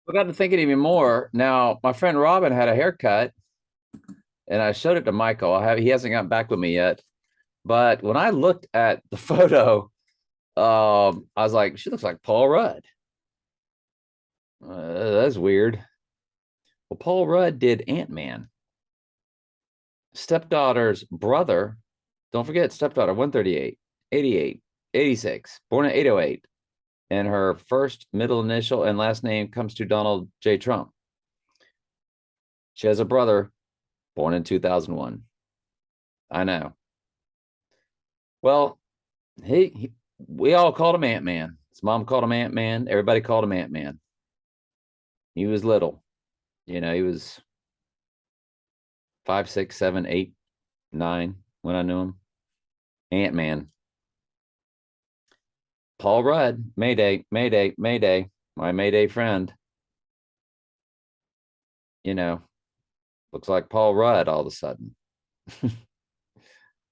I got to thinking even more. Now, my friend Robin had a haircut, and I showed it to Michael. He hasn't gotten back with me yet. But when I looked at the photo, I was like, she looks like Paul Rudd. That's weird. Well, Paul Rudd did Ant-Man. Stepdaughter's brother, don't forget, stepdaughter 138, 88, 86, born in 808. And her first middle initial and last name comes to Donald J. Trump. She has a brother born in 2001. I know. Well, we all called him Ant-Man. His mom called him Ant-Man. Everybody called him Ant-Man. He was little. He was 5, 6, 7, 8, 9 when I knew him. Ant-Man. Paul Rudd, Mayday, Mayday, Mayday, my Mayday friend. You know, looks like Paul Rudd all of a sudden.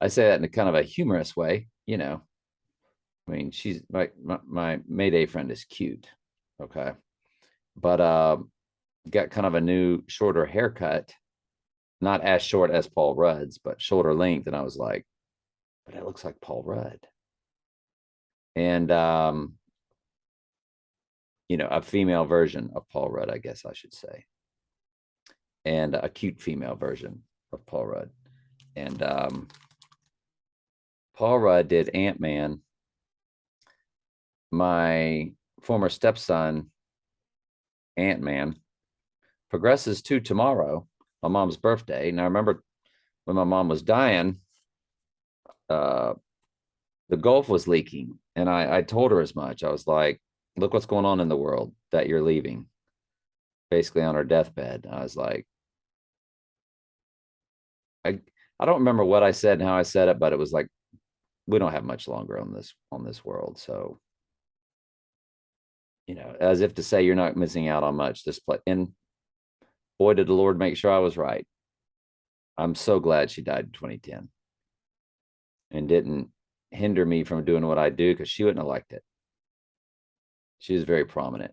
I say that in a kind of a humorous way. I mean, she's my Mayday friend is cute. Okay. But got kind of a new shorter haircut, not as short as Paul Rudd's, but shorter length. And I was like, but it looks like Paul Rudd. And a female version of Paul Rudd, I guess I should say. And a cute female version of Paul Rudd. And Paul Rudd did Ant-Man. My former stepson, Ant-Man, progresses to tomorrow, my mom's birthday. Now, I remember when my mom was dying, the Gulf was leaking. And I told her as much. I was like, look what's going on in the world that you're leaving, basically on her deathbed. I was like, I don't remember what I said and how I said it, but it was like, we don't have much longer on this world. So, as if to say you're not missing out on much this play. And boy, did the Lord make sure I was right. I'm so glad she died in 2010 and didn't hinder me from doing what I do, because she wouldn't have liked it. She was very prominent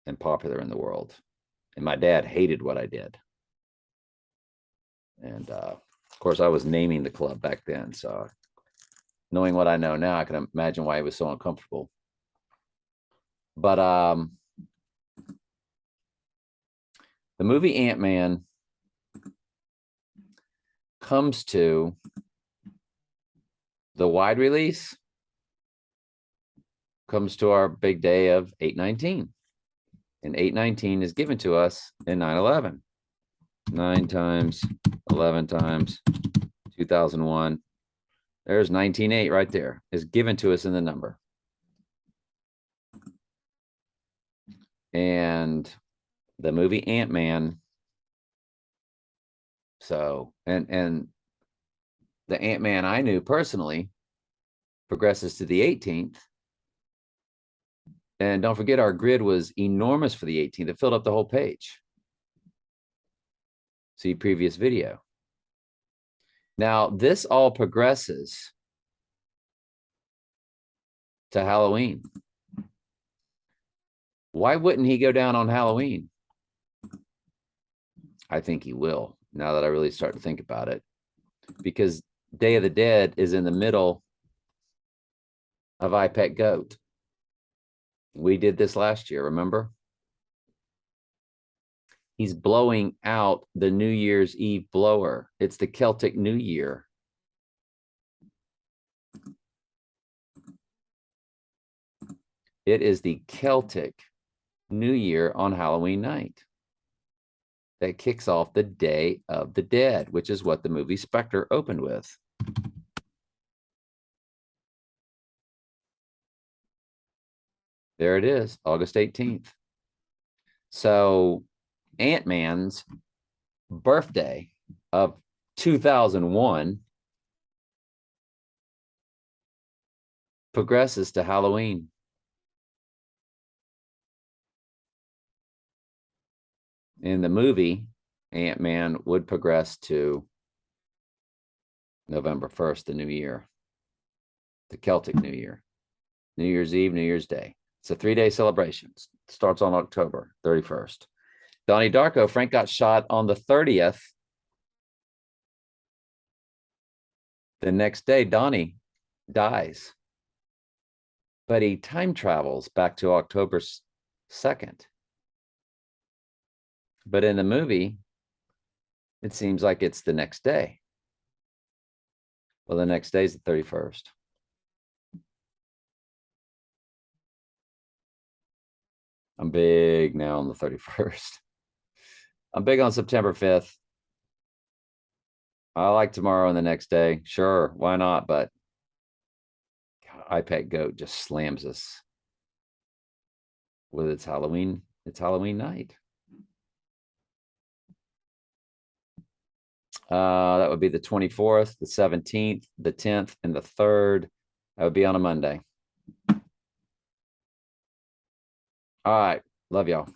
and popular in the world. And my dad hated what I did. And of course, I was naming the club back then. So knowing what I know now, I can imagine why he was so uncomfortable. But the movie Ant-Man comes to the wide release, comes to our big day of 8/19. And 8/19 is given to us in 9/11. 9 times 11 times 2001. There's 19/8 right there, is given to us in the number. And the movie Ant-Man. So, and the Ant-Man I knew personally progresses to the 18th. And don't forget, our grid was enormous for the 18th. It filled up the whole page. See previous video. Now, this all progresses to Halloween. Why wouldn't he go down on Halloween? I think he will, now that I really start to think about it, because Day of the Dead is in the middle of I Pet Goat. We did this last year, remember? He's blowing out the New Year's Eve blower. It's the Celtic New Year. It is the Celtic New Year on Halloween night that kicks off the Day of the Dead, which is what the movie Spectre opened with. There it is, August 18th. So Ant-Man's birthday of 2001 progresses to Halloween. In the movie, Ant-Man would progress to November 1st, the new year, the Celtic New Year, New Year's Eve, New Year's Day. It's a 3-day celebration. starts on October 31st. Donnie Darko, Frank got shot on the 30th. The next day, Donnie dies, but he time travels back to October 2nd. But in the movie, it seems like it's the next day. Well, the next day is the 31st. I'm big now on the 31st. I'm big on September 5th. I like tomorrow and the next day. Sure, why not? But I Pet Goat just slams us with its Halloween night. That would be the 24th, the 17th, the 10th, and the 3rd. That would be on a Monday. All right. Love y'all.